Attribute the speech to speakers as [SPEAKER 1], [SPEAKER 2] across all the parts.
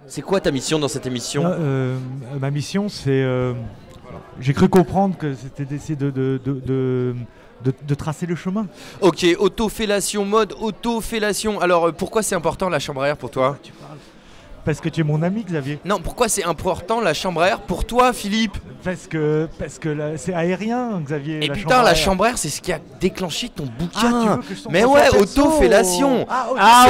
[SPEAKER 1] C'est quoi ta mission dans cette émission?
[SPEAKER 2] Ma mission, c'est... j'ai cru comprendre que c'était d'essayer de tracer le chemin.
[SPEAKER 1] Ok, autofellation, mode autofellation. Alors, pourquoi c'est important la chambre à air pour toi?
[SPEAKER 2] Parce que tu es mon ami, Xavier.
[SPEAKER 1] Non, pourquoi c'est important la chambre à air pour toi, Philippe?
[SPEAKER 2] Parce que c'est aérien, Xavier.
[SPEAKER 1] Et putain, la chambre à air, c'est ce qui a déclenché ton bouquin.
[SPEAKER 2] Mais
[SPEAKER 1] ouais, autofellation.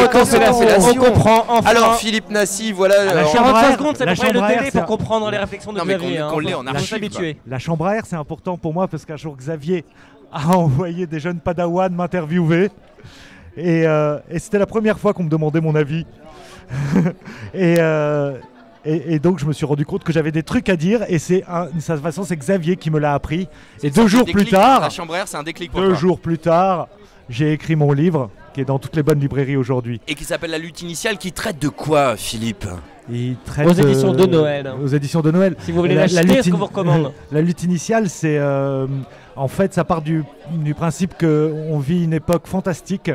[SPEAKER 3] Autofellation. On comprend enfin.
[SPEAKER 1] Alors, Philippe Nassy, voilà.
[SPEAKER 3] 45 secondes, c'est à peu près le délai pour comprendre les réflexions de Xavier.
[SPEAKER 1] Non, mais qu'on l'ait en archive.
[SPEAKER 2] La chambre à air, c'est important pour moi parce qu'un jour, Xavier a envoyé des jeunes padawans m'interviewer. Et c'était la première fois qu'on me demandait mon avis. Et donc je me suis rendu compte que j'avais des trucs à dire et c'est de façon c'est Xavier qui me l'a appris. Et 2 jours plus tard,
[SPEAKER 1] la chambre à air, c'est un déclic pour toi.
[SPEAKER 2] 2 jours plus tard, j'ai écrit mon livre qui est dans toutes les bonnes librairies aujourd'hui.
[SPEAKER 1] Et qui s'appelle La lutte initiale, qui traite de quoi, Philippe?
[SPEAKER 2] Il traite
[SPEAKER 3] aux éditions de Noël.
[SPEAKER 2] Aux éditions de Noël.
[SPEAKER 3] Si vous voulez l'acheter, est-ce que vous recommande?
[SPEAKER 2] La lutte initiale, c'est en fait ça part du principe qu'on vit une époque fantastique,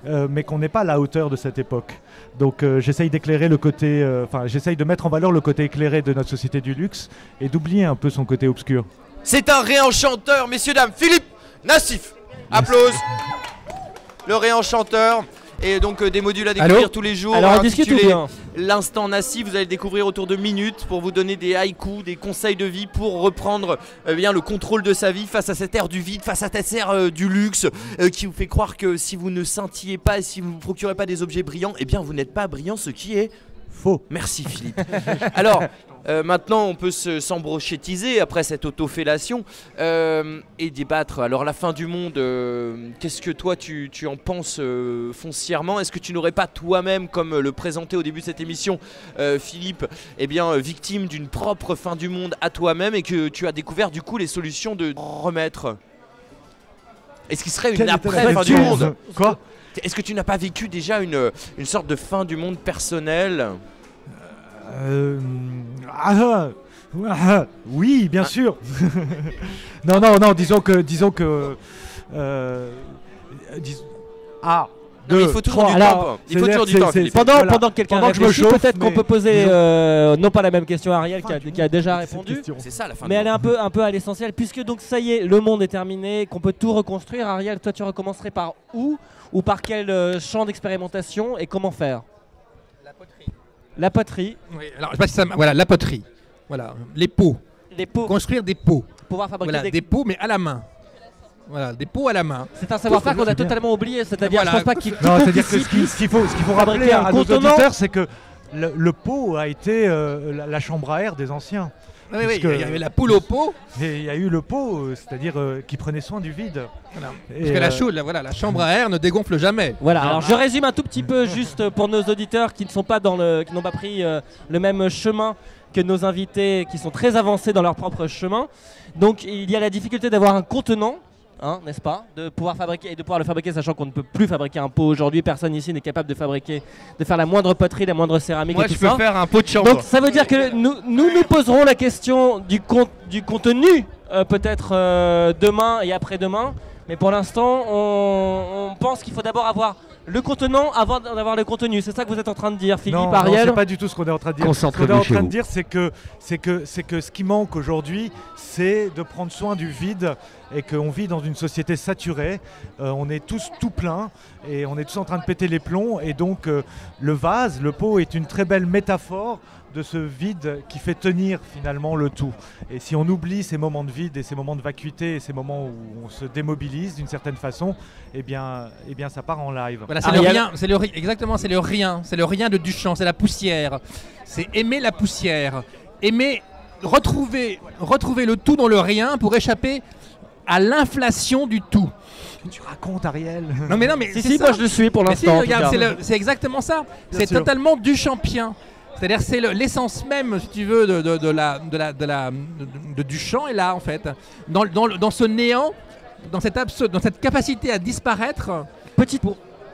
[SPEAKER 2] mais qu'on n'est pas à la hauteur de cette époque. Donc j'essaye d'éclairer le côté, j'essaye de mettre en valeur le côté éclairé de notre société du luxe et d'oublier un peu son côté obscur.
[SPEAKER 1] C'est un réenchanteur, messieurs, dames, Philippe Nassif. Applause. Le réenchanteur. Et donc des modules à découvrir tous les jours.
[SPEAKER 3] Alors on discute ou bien?
[SPEAKER 1] L'instant Nassif, vous allez le découvrir autour de minutes pour vous donner des haïkus, des conseils de vie pour reprendre bien le contrôle de sa vie face à cette ère du vide, face à cette ère du luxe qui vous fait croire que si vous ne scintillez pas et si vous ne vous procurez pas des objets brillants, eh bien vous n'êtes pas brillant, ce qui est
[SPEAKER 2] faux.
[SPEAKER 1] Merci Philippe. Alors maintenant on peut s'embrochétiser après cette autofellation et débattre. Alors la fin du monde, qu'est-ce que toi tu en penses foncièrement? Est-ce que tu n'aurais pas toi-même, comme le présenté au début de cette émission, Philippe, eh bien victime d'une propre fin du monde à toi-même et que tu as découvert du coup les solutions de remettre? Est-ce qu'il serait une après fin du monde?
[SPEAKER 2] Quoi?
[SPEAKER 1] Est-ce que tu n'as pas vécu déjà une sorte de fin du monde personnelle?
[SPEAKER 2] Oui, bien sûr. non, disons que.
[SPEAKER 1] Il faut toujours du temps. Il faut toujours du temps.
[SPEAKER 3] Pendant que quelqu'un réfléchit, peut-être qu'on peut poser non pas la même question à Ariel qui a déjà répondu.
[SPEAKER 1] C'est ça la fin.
[SPEAKER 3] Mais elle est un peu à l'essentiel puisque donc ça y est, le monde est terminé, qu'on peut tout reconstruire. Ariel, toi tu recommencerais par où ou par quel champ d'expérimentation et comment faire? La poterie.
[SPEAKER 4] Oui, alors je sais pas si ça. Voilà, la poterie. Voilà, les pots.
[SPEAKER 3] Les pots.
[SPEAKER 4] Construire des pots.
[SPEAKER 3] Pouvoir fabriquer
[SPEAKER 4] des pots, mais à la main. Voilà, des pots à la main.
[SPEAKER 3] C'est un savoir-faire qu'on a totalement oublié. C'est-à-dire, je pense pas qu'il.
[SPEAKER 2] Non, c'est-à-dire que ce qu'il faut rappeler à nos auditeurs, c'est que le pot a été la chambre à air des anciens.
[SPEAKER 4] Oui, il y avait la poule au pot.
[SPEAKER 2] Et il y a eu le pot, c'est-à-dire qui prenait soin du vide.
[SPEAKER 4] Voilà. Parce que la chambre à air ne dégonfle jamais.
[SPEAKER 3] Voilà. Alors je résume un tout petit peu juste pour nos auditeurs qui ne sont pas qui n'ont pas pris le même chemin que nos invités, qui sont très avancés dans leur propre chemin. Donc il y a la difficulté d'avoir un contenant. N'est-ce pas, de pouvoir fabriquer et de pouvoir le fabriquer, sachant qu'on ne peut plus fabriquer un pot aujourd'hui. Personne ici n'est capable de faire la moindre poterie, la moindre céramique.
[SPEAKER 1] Moi,
[SPEAKER 3] et tout
[SPEAKER 1] je peux faire un pot de chambre.
[SPEAKER 3] Donc ça veut dire que nous poserons la question du contenu peut-être demain et après-demain. Mais pour l'instant, on pense qu'il faut d'abord avoir le contenant avant d'avoir le contenu. C'est ça que vous êtes en train de dire, Philippe, Ariel?
[SPEAKER 2] Non, c'est pas du tout ce qu'on est en train de dire. Ce qu'on est en train de dire, c'est que ce qui manque aujourd'hui, c'est de prendre soin du vide et qu'on vit dans une société saturée. On est tous tout plein et on est tous en train de péter les plombs. Et donc, le vase, le pot est une très belle métaphore de ce vide qui fait tenir finalement le tout. Et si on oublie ces moments de vide et ces moments de vacuité et ces moments où on se démobilise d'une certaine façon, eh bien ça part en live.
[SPEAKER 4] Voilà, c'est le rien, exactement, c'est le rien de Duchamp, c'est la poussière. C'est aimer la poussière, retrouver le tout dans le rien pour échapper à l'inflation du tout.
[SPEAKER 2] Tu racontes, Ariel?
[SPEAKER 4] Non mais
[SPEAKER 3] si, moi je le suis pour l'instant.
[SPEAKER 4] C'est exactement ça. C'est totalement Duchampien. C'est-à-dire c'est l'essence même, si tu veux, de Duchamp est là en fait. Dans ce néant, dans cette capacité à disparaître.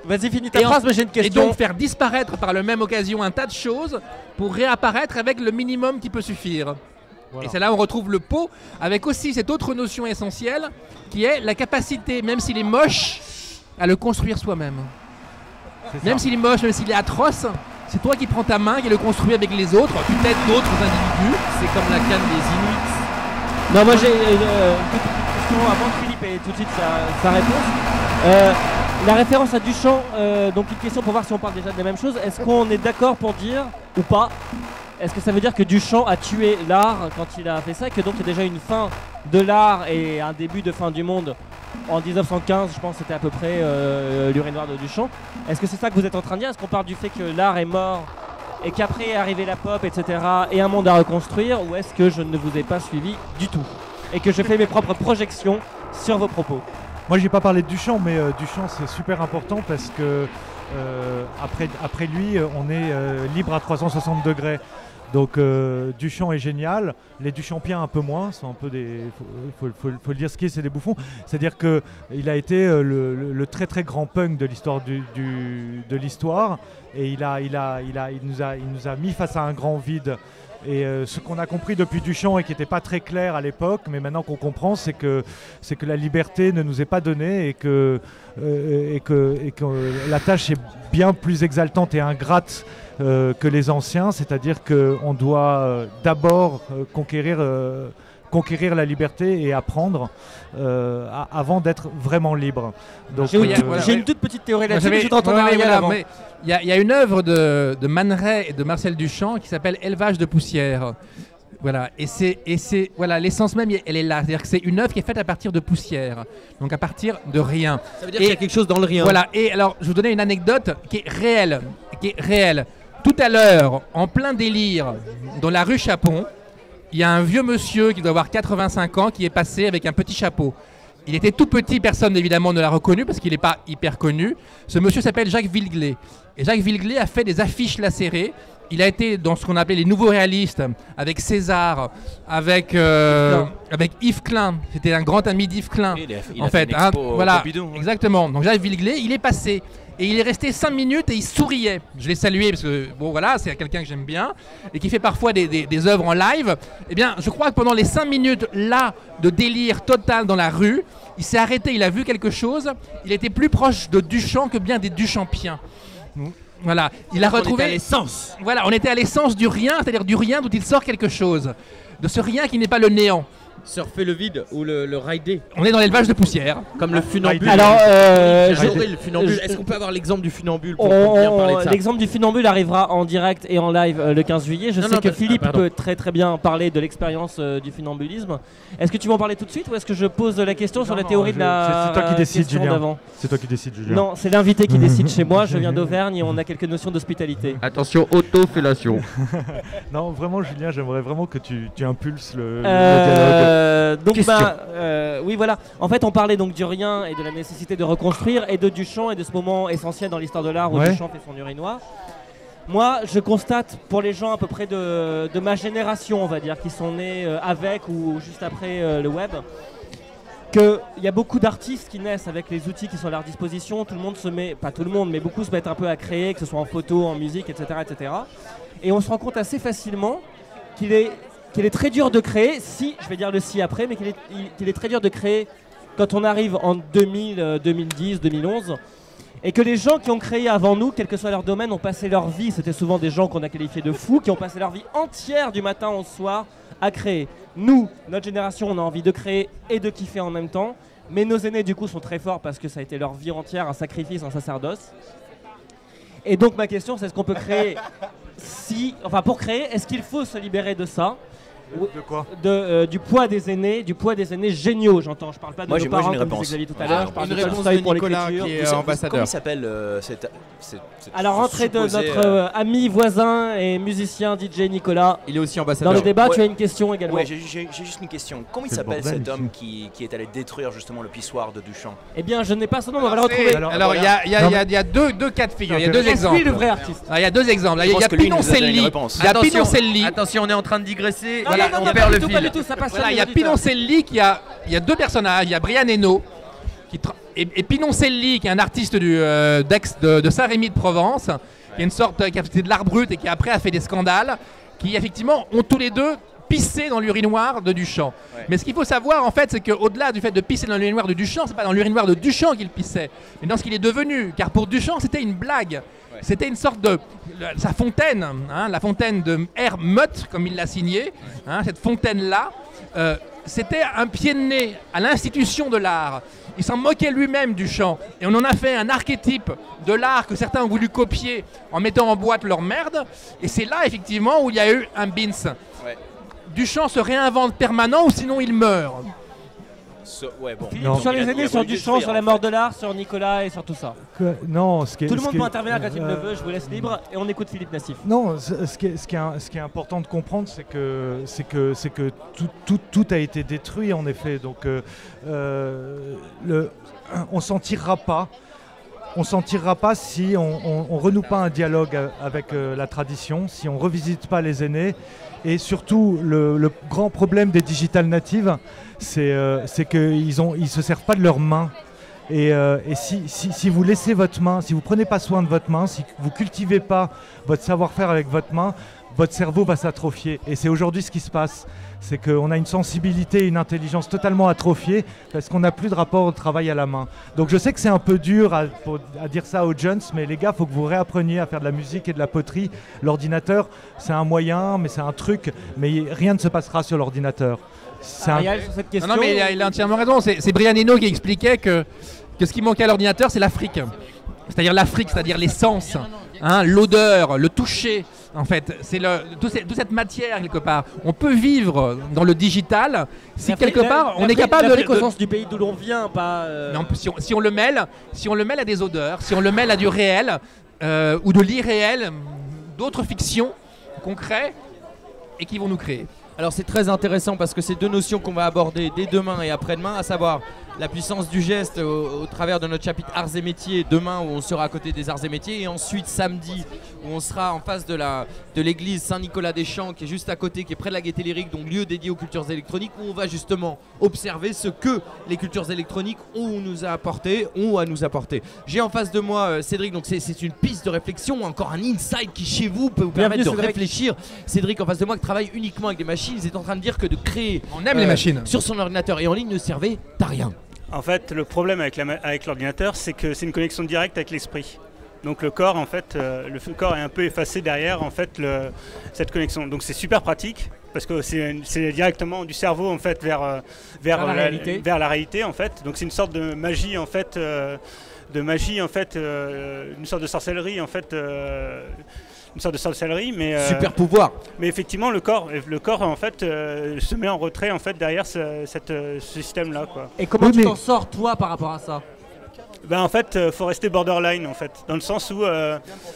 [SPEAKER 3] Vas-y, finis ta phrase, mais j'ai une question.
[SPEAKER 4] Et donc faire disparaître par la même occasion un tas de choses pour réapparaître avec le minimum qui peut suffire. Voilà. Et c'est là où on retrouve le pot, avec aussi cette autre notion essentielle qui est la capacité, même s'il est moche, à le construire soi-même. Même s'il est moche, même s'il est atroce, c'est toi qui prends ta main, qui le construis avec les autres, peut-être d'autres individus.
[SPEAKER 1] C'est comme la canne des Inuits.
[SPEAKER 3] Non, moi j'ai une petite question avant que Philippe ait tout de suite sa réponse. La référence à Duchamp, donc une question pour voir si on parle déjà de la même chose. Est-ce qu'on est d'accord pour dire, ou pas, est-ce que ça veut dire que Duchamp a tué l'art quand il a fait ça, et que donc il y a déjà une fin de l'art et un début de fin du monde en 1915, je pense que c'était à peu près l'urinoir de Duchamp. Est-ce que c'est ça que vous êtes en train de dire? Est-ce qu'on parle du fait que l'art est mort et qu'après est arrivé la pop, etc., et un monde à reconstruire, ou est-ce que je ne vous ai pas suivi du tout et que je fais mes propres projections sur vos propos?
[SPEAKER 2] Moi, j'ai pas parlé de Duchamp, mais Duchamp, c'est super important parce que après lui, on est libre à 360 degrés. Donc Duchamp est génial, les Duchampiens un peu moins, sont un peu des, faut le dire ce qui est, c'est des bouffons. C'est-à-dire qu'il a été le très très grand punk de l'histoire de l'histoire, et il nous a mis face à un grand vide. Et ce qu'on a compris depuis Duchamp et qui n'était pas très clair à l'époque, mais maintenant qu'on comprend, c'est que la liberté ne nous est pas donnée et que la tâche est bien plus exaltante et ingrate que les anciens, c'est-à-dire qu'on doit d'abord conquérir la liberté et apprendre avant d'être vraiment libre. Donc,
[SPEAKER 3] j'ai une toute petite théorie là-dessus, mais je t'entends avant.
[SPEAKER 4] Il y a une œuvre de Man Ray et de Marcel Duchamp qui s'appelle Élevage de poussière. Voilà, et c'est voilà, l'essence même, elle est là. C'est-à-dire que c'est une œuvre qui est faite à partir de poussière, donc à partir de rien.
[SPEAKER 1] Ça veut dire qu'il y a quelque chose dans le rien.
[SPEAKER 4] Voilà, et alors je vais vous donner une anecdote qui est réelle. Tout à l'heure, en plein délire, dans la rue Chapon, il y a un vieux monsieur qui doit avoir 85 ans qui est passé avec un petit chapeau. Il était tout petit, personne évidemment ne l'a reconnu parce qu'il n'est pas hyper connu. Ce monsieur s'appelle Jacques Villeglé. Et Jacques Villeglé a fait des affiches lacérées. Il a été dans ce qu'on appelait les nouveaux réalistes, avec César, avec Yves Klein. C'était un grand ami d'Yves Klein.
[SPEAKER 1] En fait,
[SPEAKER 4] voilà, exactement. Donc Jacques Villeglé, il est passé. Et il est resté 5 minutes et il souriait. Je l'ai salué parce que, bon voilà, c'est quelqu'un que j'aime bien et qui fait parfois des œuvres en live. Eh bien, je crois que pendant les 5 minutes là de délire total dans la rue, il s'est arrêté, il a vu quelque chose. Il était plus proche de Duchamp que bien des Duchampiens. Voilà, il a retrouvé.
[SPEAKER 1] On était à l'essence.
[SPEAKER 4] Voilà, on était à l'essence du rien, c'est-à-dire du rien d'où il sort quelque chose. De ce rien qui n'est pas le néant.
[SPEAKER 1] Surfer le vide ou le rider.
[SPEAKER 4] On est dans l'élevage de poussière.
[SPEAKER 1] Comme le funambule.
[SPEAKER 3] Alors,
[SPEAKER 1] j'adorais le funambule. Est-ce qu'on peut avoir l'exemple du funambule pour bien parler de ça?
[SPEAKER 3] L'exemple du funambule arrivera en direct et en live le 15 juillet. Je sais que Philippe peut très très bien parler de l'expérience du funambulisme. Est-ce que tu veux en parler tout de suite ou est-ce que je pose la question sur la théorie de la
[SPEAKER 2] c'est toi qui décides, Julien.
[SPEAKER 3] C'est toi qui décides, Julien. Non, c'est l'invité qui décide chez moi. Je viens d'Auvergne et on a quelques notions d'hospitalité.
[SPEAKER 1] Attention, autofellation.
[SPEAKER 2] Non, vraiment, Julien, j'aimerais vraiment que tu impulses le dialogue.
[SPEAKER 3] Donc oui voilà, en fait on parlait donc du rien et de la nécessité de reconstruire et de Duchamp et de ce moment essentiel dans l'histoire de l'art où Duchamp fait son urinoir. Moi je constate pour les gens à peu près de ma génération, on va dire, qui sont nés avec ou juste après le web, qu'il y a beaucoup d'artistes qui naissent avec les outils qui sont à leur disposition. Tout le monde se met, pas tout le monde, mais beaucoup se mettent un peu à créer, que ce soit en photo, en musique, etc. Et on se rend compte assez facilement qu'il est très dur de créer, je vais dire le si après, mais qu'il est très dur de créer quand on arrive en 2000, 2010, 2011, et que les gens qui ont créé avant nous, quel que soit leur domaine, ont passé leur vie, c'était souvent des gens qu'on a qualifiés de fous, qui ont passé leur vie entière du matin au soir à créer. Nous, notre génération, on a envie de créer et de kiffer en même temps, mais nos aînés du coup sont très forts parce que ça a été leur vie entière, un sacrifice, un sacerdoce. Et donc ma question, c'est est-ce qu'on peut créer pour créer, est-ce qu'il faut se libérer de ça?
[SPEAKER 2] De quoi?
[SPEAKER 3] Du poids des aînés, géniaux, j'entends. Je parle pas de nos parents comme disait Xavier tout à l'heure. Je parle de réponse de Nicolas qui est ambassadeur.
[SPEAKER 1] Comment il s'appelle
[SPEAKER 3] Alors, rentrée de notre ami, voisin et musicien DJ Nicolas.
[SPEAKER 1] Il est aussi ambassadeur.
[SPEAKER 3] Dans le débat, tu as une question également.
[SPEAKER 1] Ouais, j'ai juste une question. Comment il s'appelle cet homme qui est allé détruire justement le pissoir de Duchamp?
[SPEAKER 3] Eh bien, je n'ai pas son nom, on va le retrouver.
[SPEAKER 4] Alors, il y a deux cas de figure. Il y a deux exemples.
[SPEAKER 3] Qui est le vrai artiste?
[SPEAKER 4] Il y a deux exemples. Il y a Pinoncelli.
[SPEAKER 1] Attention, on est en train de digresser.
[SPEAKER 3] On perd le fil. Pas du tout, ça passe.
[SPEAKER 4] Voilà, il y a Pinoncelli il y a deux personnages. Il y a Brian Eno et Pinoncelli qui est un artiste de Saint-Rémy de Provence, qui est une sorte qui a fait de l'art brut et qui après a fait des scandales, qui effectivement ont tous les deux pisser dans l'urinoir de Duchamp. Ouais. Mais ce qu'il faut savoir, en fait, c'est qu'au-delà du fait de pisser dans l'urinoir de Duchamp, c'est pas dans l'urinoir de Duchamp qu'il pissait, mais dans ce qu'il est devenu. Car pour Duchamp, c'était une blague. Ouais. C'était une sorte de... sa fontaine, hein, la fontaine de Hermotte, comme il l'a signé, hein, cette fontaine-là, c'était un pied de nez à l'institution de l'art. Il s'en moquait lui-même, Duchamp. Et on en a fait un archétype de l'art que certains ont voulu copier en mettant en boîte leur merde. Et c'est là, effectivement, où il y a eu un Binz. Ouais. Duchamp se réinvente permanent ou sinon il meurt.
[SPEAKER 3] Ouais, bon. Sur les années, sur Duchamp, sur la mort de l'art, sur Nicolas et sur tout ça.
[SPEAKER 2] Non,
[SPEAKER 3] tout le monde peut intervenir quand il le veut, je vous laisse libre et on écoute Philippe Nassif.
[SPEAKER 2] Non, ce qui est important de comprendre, c'est que tout a été détruit en effet. Donc on s'en tirera pas. On s'en tirera pas si on renoue pas un dialogue avec la tradition, si on revisite pas les aînés. Et surtout, le grand problème des digital natives, c'est qu'ils se servent pas de leurs mains. Et si vous laissez votre main, si vous prenez pas soin de votre main, si vous cultivez pas votre savoir-faire avec votre main, votre cerveau va s'atrophier. Et c'est aujourd'hui ce qui se passe. C'est qu'on a une sensibilité et une intelligence totalement atrophiées parce qu'on n'a plus de rapport au travail à la main. Donc je sais que c'est un peu dur à dire ça aux jeunes, mais les gars, il faut que vous réappreniez à faire de la musique et de la poterie. L'ordinateur, c'est un moyen, mais c'est un truc, mais rien ne se passera sur l'ordinateur.
[SPEAKER 3] Ariel, sur cette question,
[SPEAKER 4] non, mais il a entièrement raison. C'est Brian Eno qui expliquait que ce qui manquait à l'ordinateur, c'est l'Afrique. C'est-à-dire l'Afrique, c'est-à-dire les sens, hein, l'odeur, le toucher. En fait, c'est toute cette matière quelque part. On peut vivre dans le digital si quelque part on est capable
[SPEAKER 3] de au sens du pays d'où l'on vient, pas.
[SPEAKER 4] Non, si on le mêle à des odeurs, si on le mêle à du réel ou de l'irréel, d'autres fictions qu'on crée et qui vont nous créer.
[SPEAKER 1] Alors c'est très intéressant parce que c'est deux notions qu'on va aborder dès demain et après-demain, à savoir la puissance du geste au travers de notre chapitre Arts et Métiers demain où on sera à côté des Arts et Métiers, et ensuite samedi où on sera en face de l'église Saint-Nicolas-des-Champs qui est juste à côté, qui est près de la Gaîté Lyrique, donc lieu dédié aux cultures électroniques, où on va justement observer ce que les cultures électroniques ont à nous apporter. J'ai en face de moi Cédric, donc c'est une piste de réflexion, encore un insight qui chez vous peut vous permettre de réfléchir. Cédric en face de moi qui travaille uniquement avec des machines, il est en train de dire que de créer
[SPEAKER 4] on aime les machines
[SPEAKER 1] sur son ordinateur et en ligne ne servait à rien.
[SPEAKER 5] En fait, le problème avec l'ordinateur, c'est que c'est une connexion directe avec l'esprit. Donc le corps, en fait, le corps est un peu effacé derrière, en fait, cette connexion. Donc c'est super pratique parce que c'est directement du cerveau, en fait, vers la réalité, en fait. Donc c'est une sorte de magie, en fait, une sorte de sorcellerie, en fait. Une sorte de sorcellerie, mais
[SPEAKER 1] super pouvoir.
[SPEAKER 5] Mais effectivement, le corps en fait se met en retrait en fait derrière ce système-là, quoi.
[SPEAKER 3] Et comment tu t'en sors toi par rapport à ça?
[SPEAKER 5] Ben en fait, faut rester borderline en fait, dans le sens où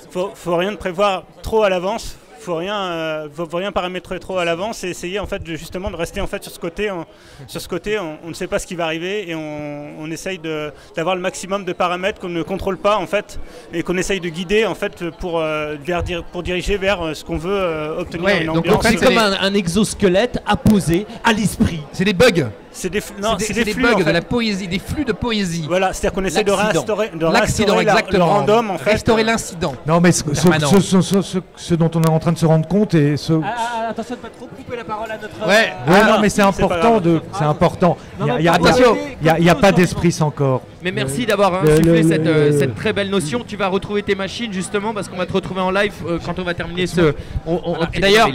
[SPEAKER 5] faut rien prévoir trop à l'avance. Faut rien paramétrer trop à l'avance et essayer en fait justement de rester en fait sur ce côté. On ne sait pas ce qui va arriver et on essaye d'avoir le maximum de paramètres qu'on ne contrôle pas en fait et qu'on essaye de guider en fait pour diriger vers ce qu'on veut obtenir.
[SPEAKER 1] Ouais, donc c'est comme un exosquelette apposé à l'esprit.
[SPEAKER 4] C'est des bugs.
[SPEAKER 5] C'est des flux
[SPEAKER 4] bugs, en fait. De la poésie, des flux de poésie.
[SPEAKER 5] Voilà, c'est-à-dire qu'on essaie de réinstaurer
[SPEAKER 4] le
[SPEAKER 5] random en fait.
[SPEAKER 4] Restaurer l'incident.
[SPEAKER 2] Non mais ce dont on est en train de se rendre compte et
[SPEAKER 3] attention de pas trop couper la parole à notre.
[SPEAKER 2] Ouais. Non mais c'est important c'est important. Il y a pas d'esprit sans corps.
[SPEAKER 1] Mais merci d'avoir insufflé cette très belle notion. Tu vas retrouver tes machines justement parce qu'on va te retrouver en live quand on va terminer ce.
[SPEAKER 4] D'ailleurs,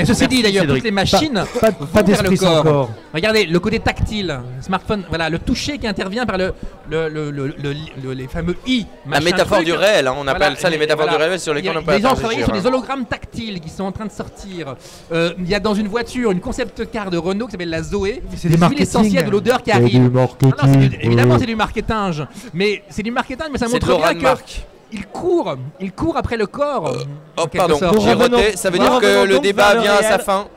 [SPEAKER 4] ceci dit d'ailleurs, toutes les machines
[SPEAKER 2] pas d'esprit sans corps.
[SPEAKER 4] Regardez le côté tactile, smartphone, voilà, le toucher qui intervient par les fameux i.
[SPEAKER 1] La métaphore du réel, hein, on appelle ça les métaphores du réel sur lesquelles on peut.
[SPEAKER 4] Les gens travaillent sur des hologrammes tactiles qui sont en train de sortir. Il y a dans une voiture une concept car de Renault qui s'appelle la Zoé.
[SPEAKER 2] C'est des huiles
[SPEAKER 4] essentielles de l'odeur qui arrive. Évidemment, c'est du marketing, mais c'est du marketing, mais ça montre bien que. Il court après le corps.
[SPEAKER 1] Oh, pardon, j'ai roté, ça veut dire que le débat vient à sa fin.